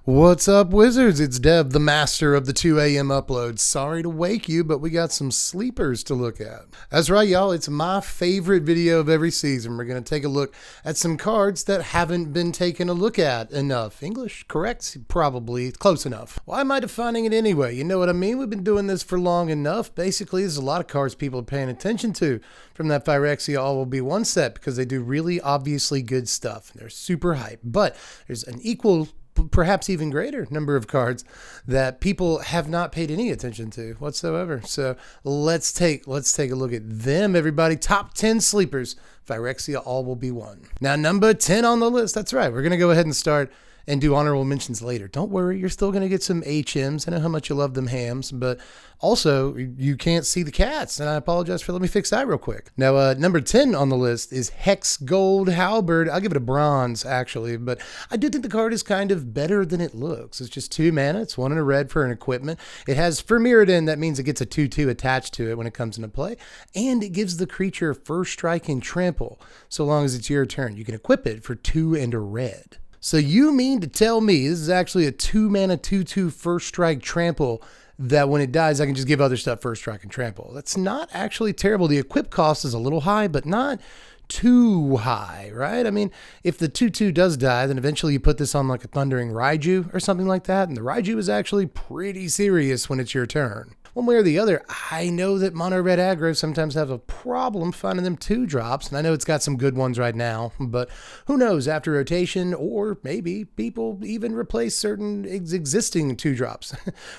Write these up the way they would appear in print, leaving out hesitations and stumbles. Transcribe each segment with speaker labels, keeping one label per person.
Speaker 1: What's up, wizards? It's Dev, the master of the 2 a.m. uploads. Sorry to wake you, but we got some sleepers to look at. That's right, y'all. It's my favorite video of every season. We're going to take a look at some cards that haven't been taken a look at enough. English, correct? Probably. Close enough. Why am I defining it anyway? You know what I mean? We've been doing this for long enough. Basically, there's a lot of cards people are paying attention to from that Phyrexia All Will Be One set because they do really obviously good stuff. They're super hype. But there's an equal, perhaps even greater number of cards that people have not paid any attention to whatsoever. So let's take a look at them, everybody. Top 10 sleepers. Phyrexia All Will Be One. Now, number 10 on the list. That's right. We're going to go ahead and start and do honorable mentions later. Don't worry, you're still going to get some HMs. I know how much you love them hams, but also you can't see the cats, and I apologize for letting me fix that real quick. Now, number 10 on the list is Hex Gold Halberd. I'll give it a bronze, actually, but I do think the card is kind of better than it looks. It's just 2 mana. It's 1 and a red for an equipment. It has Mirrodin. That means it gets a 2/2 attached to it when it comes into play, and it gives the creature first strike and trample. So long as it's your turn, you can equip it for 2 and a red. So you mean to tell me this is actually a 2 mana 2/2 first strike trample that when it dies, I can just give other stuff first strike and trample? That's not actually terrible. The equip cost is a little high, but not too high, right? I mean, if the 2/2 does die, then eventually you put this on like a Thundering Raiju or something like that, and the Raiju is actually pretty serious when it's your turn. One way or the other, I know that mono red aggro sometimes have a problem finding them 2-drops, and I know it's got some good ones right now, but who knows, after rotation, or maybe people even replace certain existing 2-drops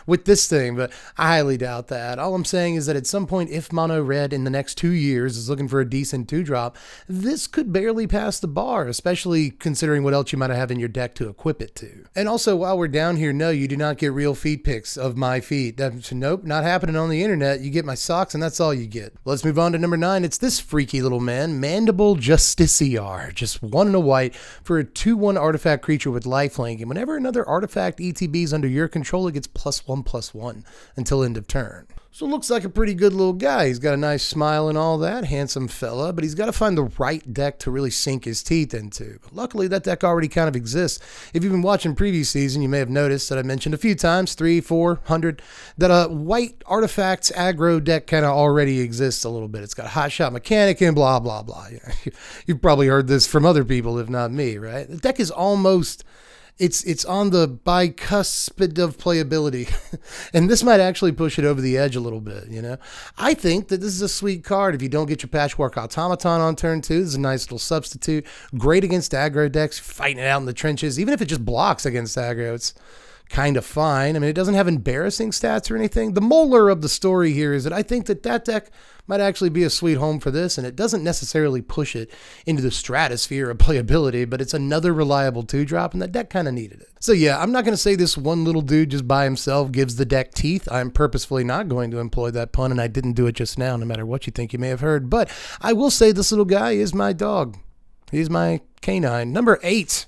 Speaker 1: with this thing, but I highly doubt that. All I'm saying is that at some point, if mono red in the next 2 years is looking for a decent 2-drop, this could barely pass the bar, especially considering what else you might have in your deck to equip it to. And also, while we're down here, no, you do not get real feet pics of my feet. Nope, not happening on the internet. You get my socks and that's all you get. Let's move on to number 9. It's this freaky little man, Mandible Justiciar. Just 1 and a white for a 2/1 artifact creature with lifelink. And whenever another artifact ETBs under your control, it gets +1/+1 until end of turn. So it looks like a pretty good little guy. He's got a nice smile and all that, handsome fella, but he's got to find the right deck to really sink his teeth into. But luckily, that deck already kind of exists. If you've been watching previous season, you may have noticed that I mentioned a few times, 300, 400, that a white artifacts aggro deck kind of already exists a little bit. It's got Hot Shot Mechanic and blah, blah, blah. You've probably heard this from other people, if not me, right? The deck is almost... It's on the bicuspid of playability, and this might actually push it over the edge a little bit, you know? I think that this is a sweet card. If you don't get your Patchwork Automaton on turn 2, this is a nice little substitute. Great against aggro decks, fighting it out in the trenches. Even if it just blocks against aggro, it's kind of fine. I mean, it doesn't have embarrassing stats or anything. The molar of the story here is that I think that deck might actually be a sweet home for this, and it doesn't necessarily push it into the stratosphere of playability, but it's another reliable 2-drop, and that deck kind of needed it. So yeah, I'm not going to say this one little dude just by himself gives the deck teeth. I'm purposefully not going to employ that pun, and I didn't do it just now, no matter what you think you may have heard. But I will say this little guy is my dog. He's my canine. Number 8.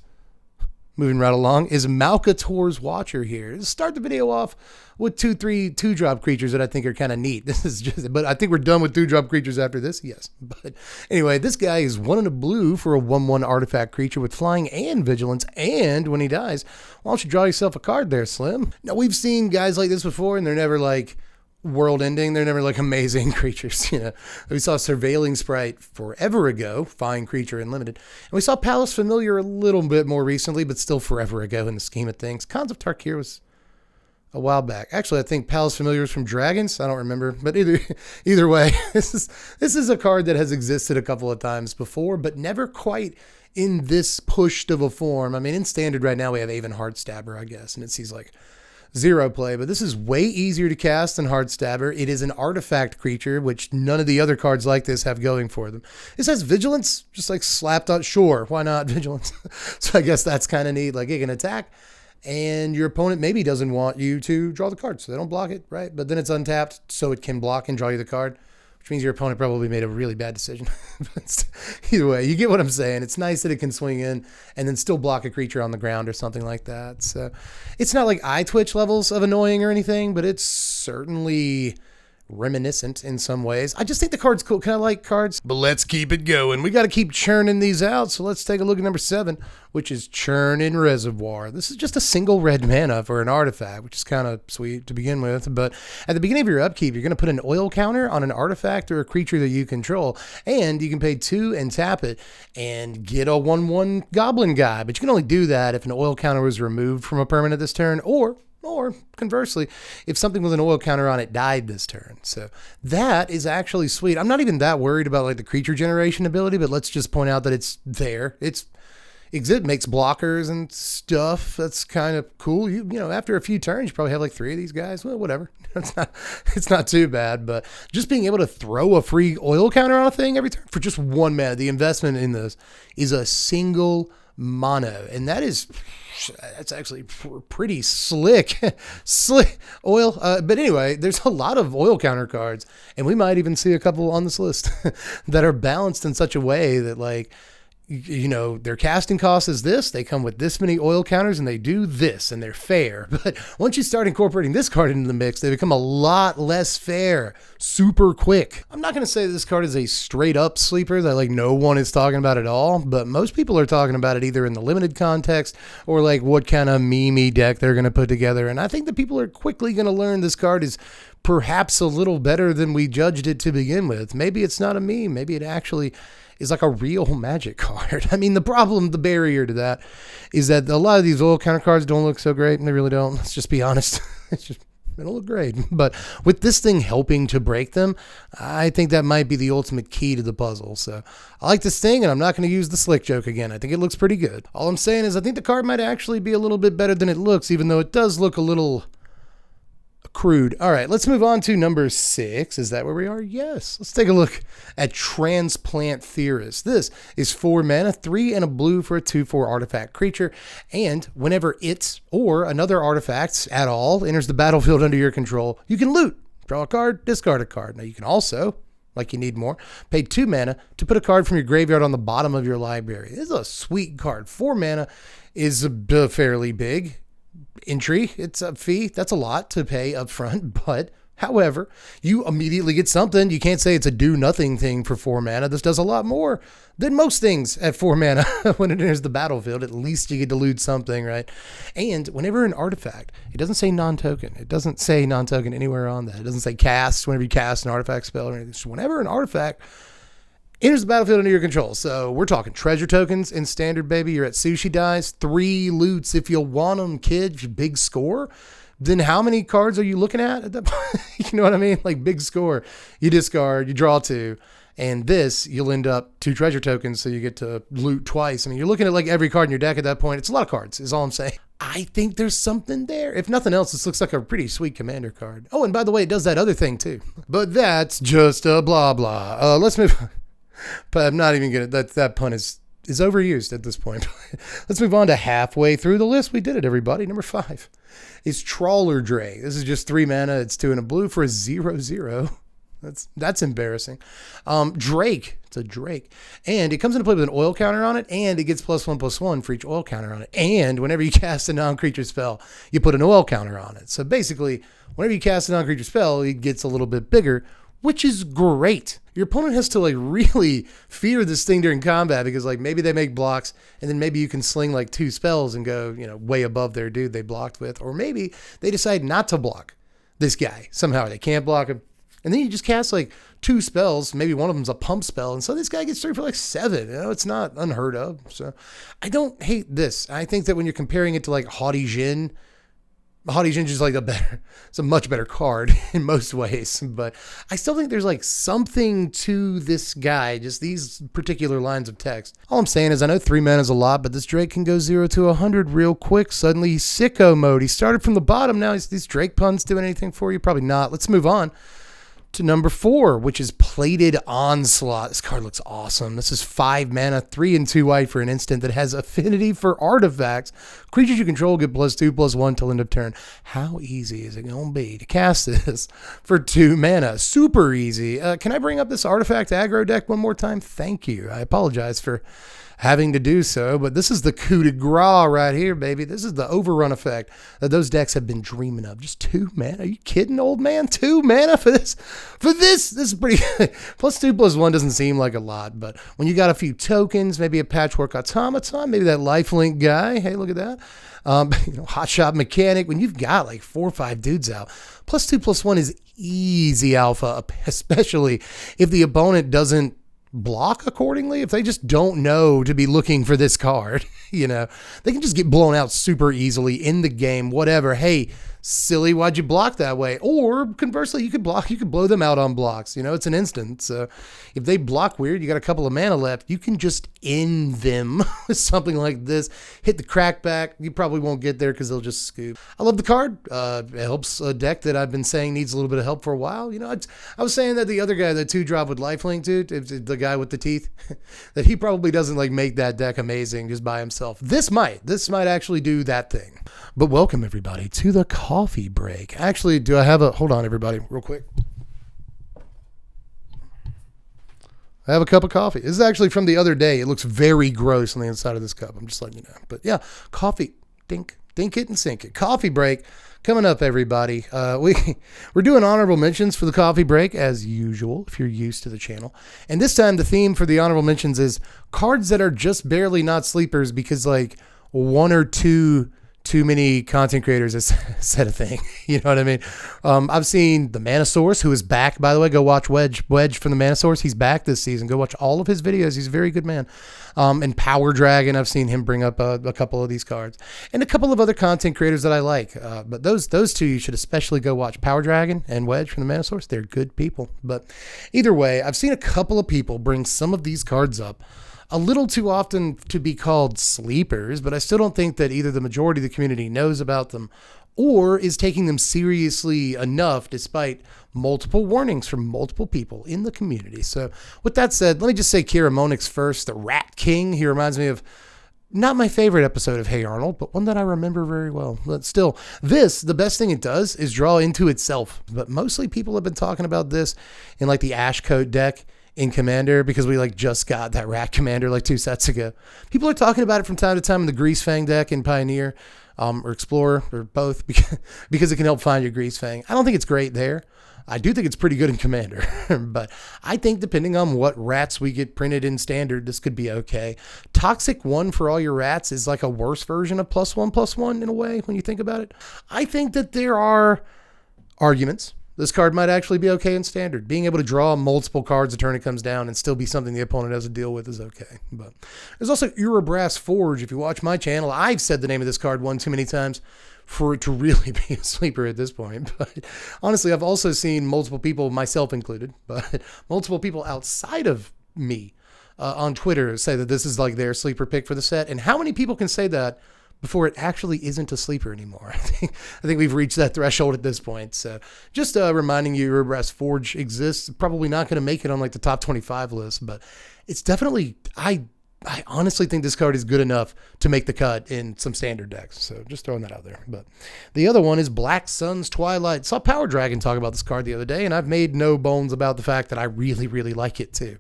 Speaker 1: Moving right along is Malcator's Watcher here. Let's start the video off with 2/3 2-drop creatures that I think are kind of neat. This is just, but I think we're done with 2-drop creatures after this. Yes. But anyway, this guy is 1 and a blue for a 1/1 artifact creature with flying and vigilance. And when he dies, why don't you draw yourself a card there, Slim? Now, we've seen guys like this before, and they're never like world ending. They're never like amazing creatures, you know. We saw Surveilling Sprite forever ago, fine creature and limited. And we saw Palace Familiar a little bit more recently, but still forever ago in the scheme of things. Cons of Tarkir was a while back. Actually, I think Palace Familiar was from Dragons. I don't remember, but either way, this is a card that has existed a couple of times before, but never quite in this pushed of a form. I mean, in standard right now, we have Aven Heartstabber, I guess, and it sees like 0 play, but this is way easier to cast than Heartstabber. It is an artifact creature, which none of the other cards like this have going for them. It says Vigilance, just like slapped on. Sure, why not Vigilance? So I guess that's kind of neat. Like, it can attack, and your opponent maybe doesn't want you to draw the card, so they don't block it, right? But then it's untapped, so it can block and draw you the card, which means your opponent probably made a really bad decision. But either way, you get what I'm saying. It's nice that it can swing in and then still block a creature on the ground or something like that. So it's not like eye twitch levels of annoying or anything, but it's certainly reminiscent in some ways. I just think the card's cool. Kind of like cards, but let's keep it going. We got to keep churning these out. So let's take a look at number 7, which is Churning Reservoir. This is just a single red mana for an artifact, which is kind of sweet to begin with. But at the beginning of your upkeep, you're going to put an oil counter on an artifact or a creature that you control, and you can pay 2 and tap it and get a 1/1 goblin guy. But you can only do that if an oil counter was removed from a permanent this turn, or conversely, if something with an oil counter on it died this turn. So that is actually sweet. I'm not even that worried about like the creature generation ability, but let's just point out that it's there. It makes blockers and stuff. That's kind of cool. You know, after a few turns, you probably have like 3 of these guys. Well, whatever. It's not too bad, but just being able to throw a free oil counter on a thing every turn for just 1 mana. The investment in this is a single mono, and that's actually pretty slick oil. But anyway, there's a lot of oil counter cards, and we might even see a couple on this list that are balanced in such a way that, like, you know, their casting cost is this, they come with this many oil counters, and they do this, and they're fair. But once you start incorporating this card into the mix, they become a lot less fair super quick. I'm not going to say this card is a straight up sleeper that like no one is talking about at all, but most people are talking about it either in the limited context or like what kind of Mtg deck they're going to put together. And I think that people are quickly going to learn this card is perhaps a little better than we judged it to begin with. Maybe it's not a meme. Maybe it actually is like a real Magic card. I mean, the barrier to that is that a lot of these oil counter cards don't look so great, and they really don't. Let's just be honest. They don't look great. But with this thing helping to break them, I think that might be the ultimate key to the puzzle. So I like this thing, and I'm not going to use the slick joke again. I think it looks pretty good. All I'm saying is I think the card might actually be a little bit better than it looks, even though it does look a little crude. All right, let's move on to number 6. Is that where we are? Yes. Let's take a look at Transplant Theorist. This is 4 mana, 3 and a blue for a 2/4 artifact creature. And whenever it or another artifact at all enters the battlefield under your control, you can loot, draw a card, discard a card. Now you can also, like you need more, pay 2 mana to put a card from your graveyard on the bottom of your library. This is a sweet card. 4 mana is fairly big entry. It's a fee. That's a lot to pay up front, but however, you immediately get something. You can't say it's a do nothing thing for 4 mana. This does a lot more than most things at 4 mana when it enters the battlefield. At least you get to loot something, right? And whenever an artifact, it doesn't say non-token. It doesn't say non-token anywhere on that. It doesn't say cast whenever you cast an artifact spell or anything. So whenever an artifact enters the battlefield under your control. So we're talking treasure tokens in standard, baby. You're at Sushi Dice. 3 loots if you want them, kid. If you big score, then how many cards are you looking at that point? You know what I mean? Like big score. You discard, you draw 2. And this, you'll end up 2 treasure tokens, so you get to loot twice. I mean, you're looking at like every card in your deck at that point. It's a lot of cards, is all I'm saying. I think there's something there. If nothing else, this looks like a pretty sweet commander card. Oh, and by the way, it does that other thing too. But that's just a blah, blah. Let's move on. But I'm not even going to, that pun is overused at this point. Let's move on to halfway through the list. We did it, everybody. Number 5 is Trawler Drake. This is just 3 mana. It's 2 and a blue for a 0/0. That's embarrassing. Drake. It's a Drake. And it comes into play with an oil counter on it, and it gets +1/+1 for each oil counter on it. And whenever you cast a non-creature spell, you put an oil counter on it. So basically, whenever you cast a non-creature spell, it gets a little bit bigger, which is great. Your opponent has to like really fear this thing during combat because like maybe they make blocks and then maybe you can sling like 2 spells and go, you know, way above their dude they blocked with. Or maybe they decide not to block this guy. Somehow they can't block him. And then you just cast like 2 spells. Maybe one of them's a pump spell. And so this guy gets through for like 7. You know, it's not unheard of. So I don't hate this. I think that when you're comparing it to like Haughty Djinn is like it's a much better card in most ways, but I still think there's like something to this guy, just these particular lines of text. All I'm saying is I know 3 mana is a lot, but this Drake can go 0 to 100 real quick. Suddenly he's sicko mode. He started from the bottom. Now is these Drake puns doing anything for you? Probably not. Let's move on to number 4, which is Plated Onslaught. This card looks awesome. This is 5 mana, 3 and 2 white for an instant that has affinity for artifacts. Creatures you control get +2/+1 till end of turn. How easy is it going to be to cast this for 2 mana? Super easy. Can I bring up this artifact aggro deck one more time? Thank you. I apologize for having to do so, but this is the coup de grace right here, baby. This is the overrun effect that those decks have been dreaming of. Just 2 mana. Are you kidding, old man? 2 mana for this? This is pretty good. +2/+1 doesn't seem like a lot, but when you got a few tokens, maybe a patchwork automaton, maybe that lifelink guy. Hey, look at that. Hotshot mechanic. When you've got like 4 or 5 dudes out, +2/+1 is easy alpha, especially if the opponent doesn't block accordingly. If they just don't know to be looking for this card, they can just get blown out super easily in the game, whatever. Hey, silly, why'd you block that way? Or conversely, you could blow them out on blocks. It's an instant. So if they block weird, you got a couple of mana left, you can just end them with something like this. Hit the crackback. You probably won't get there because they'll just scoop. I love the card. It helps a deck that I've been saying needs a little bit of help for a while. I was saying that the other guy, the 2-drop with lifelink, dude, the guy with the teeth, that he probably doesn't like make that deck amazing just by himself. This might actually do that thing. But welcome everybody to the coffee break. Actually, hold on everybody, real quick. I have a cup of coffee. This is actually from the other day. It looks very gross on the inside of this cup. I'm just letting you know. But yeah, coffee, dink it and sink it. Coffee break coming up, everybody. We're doing honorable mentions for the coffee break as usual, if you're used to the channel. And this time the theme for the honorable mentions is cards that are just barely not sleepers because like 1 or 2 too many content creators has said a thing. You know what I mean? I've seen the Mana Source, who is back, by the way. Go watch Wedge from the Mana Source. He's back this season. Go watch all of his videos. He's a very good man. And Power Dragon, I've seen him bring up a couple of these cards. And a couple of other content creators that I like. But those 2 you should especially go watch. Power Dragon and Wedge from the Mana Source. They're good people. But either way, I've seen a couple of people bring some of these cards up a little too often to be called sleepers, but I still don't think that either the majority of the community knows about them or is taking them seriously enough despite multiple warnings from multiple people in the community. So with that said, let me just say Kira Monix first, the Rat King. He reminds me of not my favorite episode of Hey Arnold, but one that I remember very well. But still, the best thing it does is draw into itself. But mostly people have been talking about this in like the Ash Coat deck in Commander because we like just got that Rat Commander like 2 sets ago. People are talking about it from time to time in the Grease Fang deck in Pioneer or Explorer or both because it can help find your Grease Fang. I don't think it's great there. I do think it's pretty good in Commander, but I think depending on what rats we get printed in Standard, this could be okay. Toxic 1 for all your rats is like a worse version of +1/+1 in a way when you think about it. I think that there are arguments. This card might actually be okay in Standard. Being able to draw multiple cards a turn it comes down and still be something the opponent has to deal with is okay. But there's also Urabrass Forge. If you watch my channel, I've said the name of this card one too many times for it to really be a sleeper at this point. But honestly, I've also seen multiple people, myself included, but multiple people outside of me on Twitter say that this is like their sleeper pick for the set. And how many people can say that before it actually isn't a sleeper anymore? I think we've reached that threshold at this point. So just reminding you, Urabrass Forge exists. Probably not going to make it on like the top 25 list, but it's definitely, I honestly think this card is good enough to make the cut in some Standard decks. So just throwing that out there. But the other one is Black Sun's Twilight. Saw Power Dragon talk about this card the other day, and I've made no bones about the fact that I really, really like it too.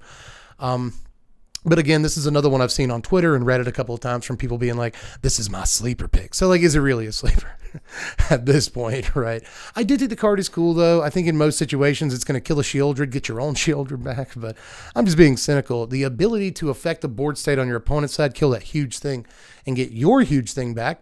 Speaker 1: But again, this is another one I've seen on Twitter and Reddit a couple of times from people being like, this is my sleeper pick. So like, is it really a sleeper at this point, right? I do think the card is cool though. I think in most situations it's going to kill a Shieldred, get your own Shieldred back, but I'm just being cynical. The ability to affect the board state on your opponent's side, kill that huge thing and get your huge thing back.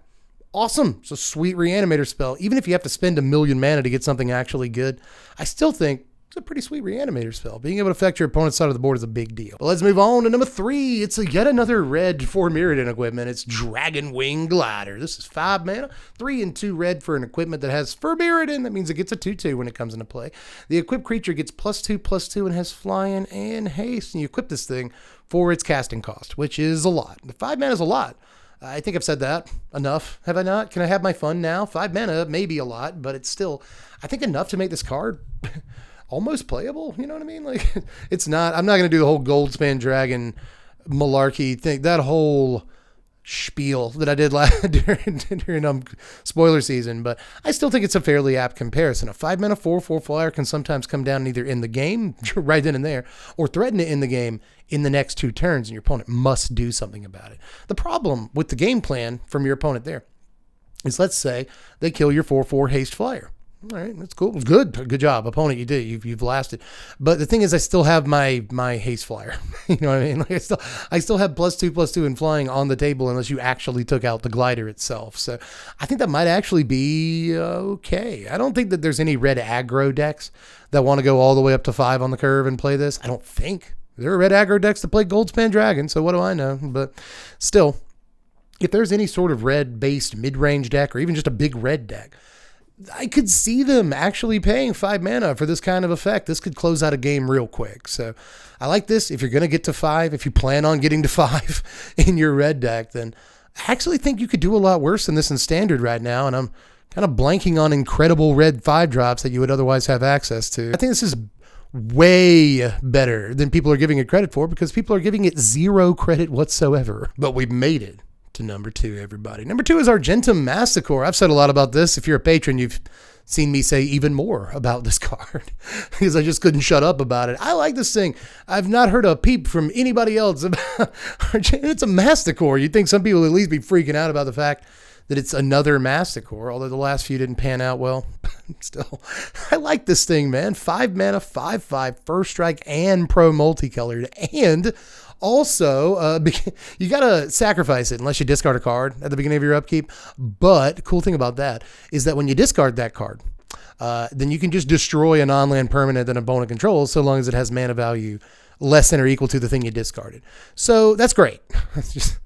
Speaker 1: Awesome. It's a sweet reanimator spell. Even if you have to spend 1 million mana to get something actually good, I still think it's a pretty sweet reanimator spell. Being able to affect your opponent's side of the board is a big deal. But let's move on to number 3. It's yet another red for Mirrodin equipment. It's Dragon Wing Glider. This is 5 mana, 3 and 2 red for an equipment that has for Mirrodin. That means it gets a 2/2 when it comes into play. The equipped creature gets +2/+2 and has flying and haste. And you equip this thing for its casting cost, which is a lot. The 5 mana is a lot. I think I've said that enough. Have I not? Can I have my fun now? 5 mana may be a lot, but it's still, I think, enough to make this card almost playable. You know what I mean? Like, it's not, I'm not going to do the whole Goldspan Dragon malarkey thing. That whole spiel that I did during spoiler season, but I still think it's a fairly apt comparison. A 5-mana 4/4 flyer can sometimes come down either in the game, right then and there, or threaten it in the game in the next 2 turns, and your opponent must do something about it. The problem with the game plan from your opponent there is, let's say they kill your 4/4 haste flyer. All right, that's cool. Good job, opponent. You did. You've lasted. But the thing is, I still have my haste flyer. You know what I mean? Like I still have +2/+2 in flying on the table unless you actually took out the glider itself. So I think that might actually be okay. I don't think that there's any red aggro decks that want to go all the way up to 5 on the curve and play this. I don't think there are red aggro decks that play Goldspan Dragon. So what do I know? But still, if there's any sort of red-based mid-range deck or even just a big red deck, I could see them actually paying 5 mana for this kind of effect. This could close out a game real quick. So I like this. If you're going to get to 5, if you plan on getting to 5 in your red deck, then I actually think you could do a lot worse than this in standard right now. And I'm kind of blanking on incredible red 5 drops that you would otherwise have access to. I think this is way better than people are giving it credit for, because people are giving it 0 credit whatsoever. But we've made it to number 2, everybody. Number 2 is Argentum Massacre. I've said a lot about this. If you're a patron, you've seen me say even more about this card because I just couldn't shut up about it. I like this thing. I've not heard a peep from anybody else about Argentum. It's a Massacre. You'd think some people would at least be freaking out about the fact that it's another Massacre, although the last few didn't pan out well. Still, I like this thing, man. 5 mana, 5/5, first strike, and pro multicolored, and also, you got to sacrifice it unless you discard a card at the beginning of your upkeep. But the cool thing about that is that when you discard that card, then you can just destroy a non-land permanent that an opponent controls so long as it has mana value less than or equal to the thing you discarded. So that's great. That's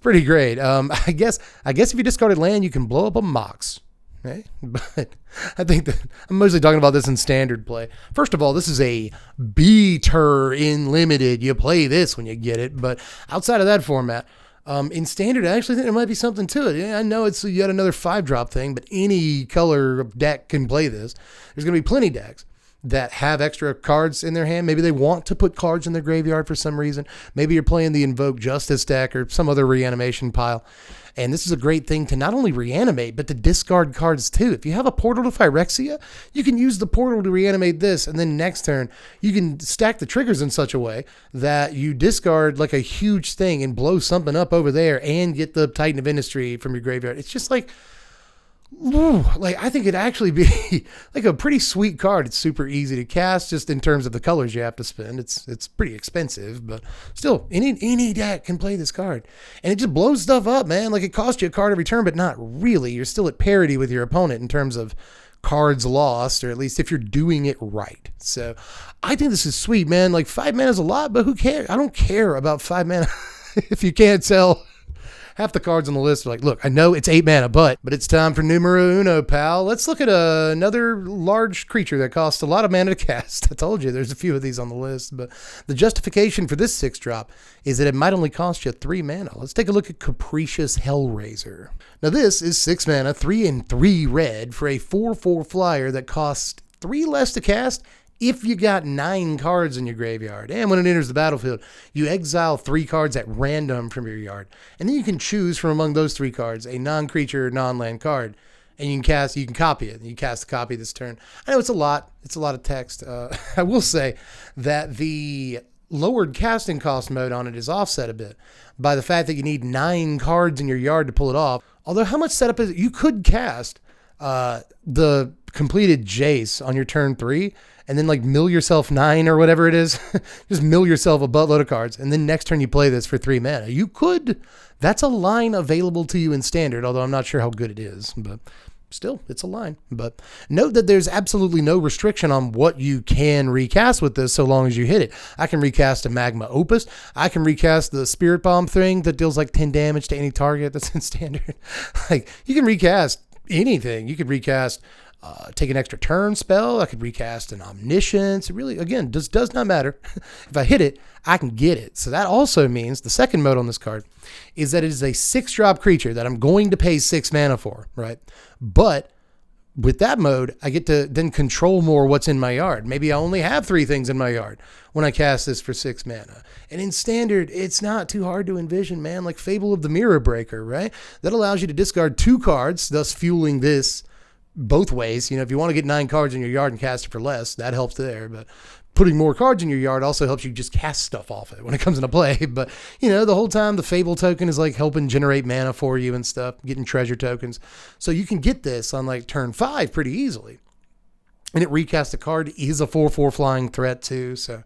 Speaker 1: pretty great. I guess if you discarded land, you can blow up a Mox. Okay? But I think that I'm mostly talking about this in standard play. First of all, this is a beater in limited. You play this when you get it, but outside of that format, in standard, I actually think there might be something to it. Yeah, I know it's yet another 5-drop thing, but any color deck can play this. There's going to be plenty of decks that have extra cards in their hand. Maybe they want to put cards in their graveyard for some reason. Maybe you're playing the Invoke Justice deck or some other reanimation pile. And this is a great thing to not only reanimate, but to discard cards too. If you have a portal to Phyrexia, you can use the portal to reanimate this, and then next turn, you can stack the triggers in such a way that you discard like a huge thing and blow something up over there and get the Titan of Industry from your graveyard. It's just like, ooh, like I think it'd actually be like a pretty sweet card. It's super easy to cast just in terms of the colors you have to spend. It's pretty expensive, but still any deck can play this card. And it just blows stuff up, man. Like it costs you a card every turn, but not really. You're still at parity with your opponent in terms of cards lost, or at least if you're doing it right. So I think this is sweet, man. Like 5 mana is a lot, but who cares? I don't care about 5 mana if you can't sell. Half the cards on the list are like, look, I know it's 8 mana, but it's time for numero uno, pal. Let's look at another large creature that costs a lot of mana to cast. I told you there's a few of these on the list, but the justification for this 6-drop is that it might only cost you 3 mana. Let's take a look at Capricious Hellraiser. Now this is 6 mana, 3 and 3 red for a 4/4 flyer that costs 3 less to cast if you got 9 cards in your graveyard. And when it enters the battlefield, you exile 3 cards at random from your yard. And then you can choose from among those 3 cards a non-creature, non-land card. And you can copy it. You cast a copy this turn. I know it's a lot. It's a lot of text. I will say that the lowered casting cost mode on it is offset a bit by the fact that you need 9 cards in your yard to pull it off. Although how much setup is it? You could cast the completed Jace on your turn 3 and then like mill yourself 9 or whatever it is. Just mill yourself a buttload of cards. And then next turn you play this for 3 mana. You could. That's a line available to you in standard, although I'm not sure how good it is. But still, it's a line. But note that there's absolutely no restriction on what you can recast with this so long as you hit it. I can recast a Magma Opus. I can recast the Spirit Bomb thing that deals like 10 damage to any target that's in standard. Like, you can recast anything. You could recast take an extra turn spell. I could recast an Omniscience. It really, again, does not matter. If I hit it, I can get it. So that also means the second mode on this card is that it is a 6-drop creature that I'm going to pay 6 mana for, right? But with that mode, I get to then control more what's in my yard. Maybe I only have 3 things in my yard when I cast this for 6 mana. And in standard, it's not too hard to envision, man, like Fable of the Mirror Breaker, right? That allows you to discard 2 cards, thus fueling this both ways. You know, if you want to get 9 cards in your yard and cast it for less, that helps there. But putting more cards in your yard also helps you just cast stuff off it when it comes into play. But, you know, the whole time the Fable token is like helping generate mana for you and stuff, getting treasure tokens. So you can get this on like turn 5 pretty easily. And it recasts a card, is a 4/4 flying threat too. So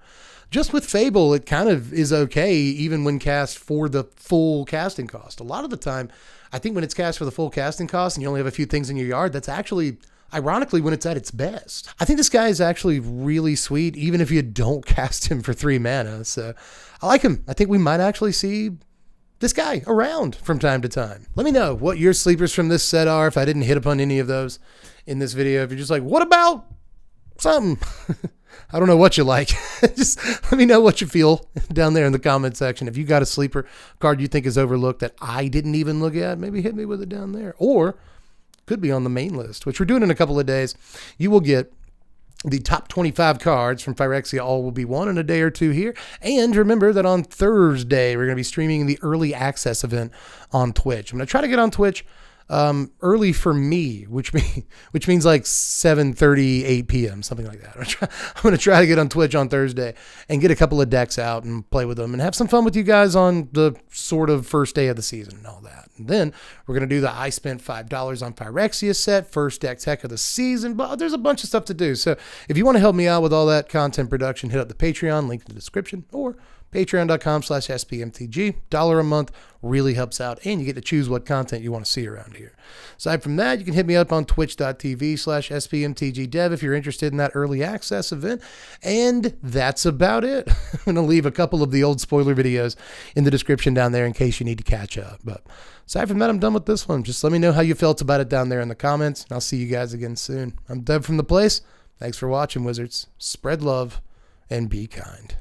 Speaker 1: just with Fable, it kind of is okay even when cast for the full casting cost. A lot of the time, I think when it's cast for the full casting cost and you only have a few things in your yard, that's actually ironically when it's at its best. I think this guy is actually really sweet, even if you don't cast him for 3 mana. So I like him. I think we might actually see this guy around from time to time. Let me know what your sleepers from this set are, if I didn't hit upon any of those in this video. If you're just like, what about something? I don't know what you like. Just let me know what you feel down there in the comment section. If you got a sleeper card you think is overlooked that I didn't even look at, maybe hit me with it down there. Or could be on the main list, which we're doing in a couple of days. You will get the top 25 cards from Phyrexia. All will be won in a day or two here. And remember that on Thursday, we're going to be streaming the early access event on Twitch. I'm going to try to get on Twitch early for me, which means like 7:30, 8 p.m., something like that. I'm going to try to get on Twitch on Thursday and get a couple of decks out and play with them and have some fun with you guys on the sort of first day of the season and all that. And then we're going to do the I spent $5 on Phyrexia set, first deck tech of the season, but there's a bunch of stuff to do. So if you want to help me out with all that content production, hit up the Patreon, link in the description, or patreon.com/spmtg. $1 a month really helps out, and you get to choose what content you want to see around here. Aside from that, you can hit me up on twitch.tv/spmtgdev if you're interested in that early access event. And that's about it. I'm going to leave a couple of the old spoiler videos in the description down there in case you need to catch up. But aside from that, I'm done with this one. Just let me know how you felt about it down there in the comments, and I'll see you guys again soon. I'm Dev from The Place. Thanks for watching, Wizards. Spread love and be kind.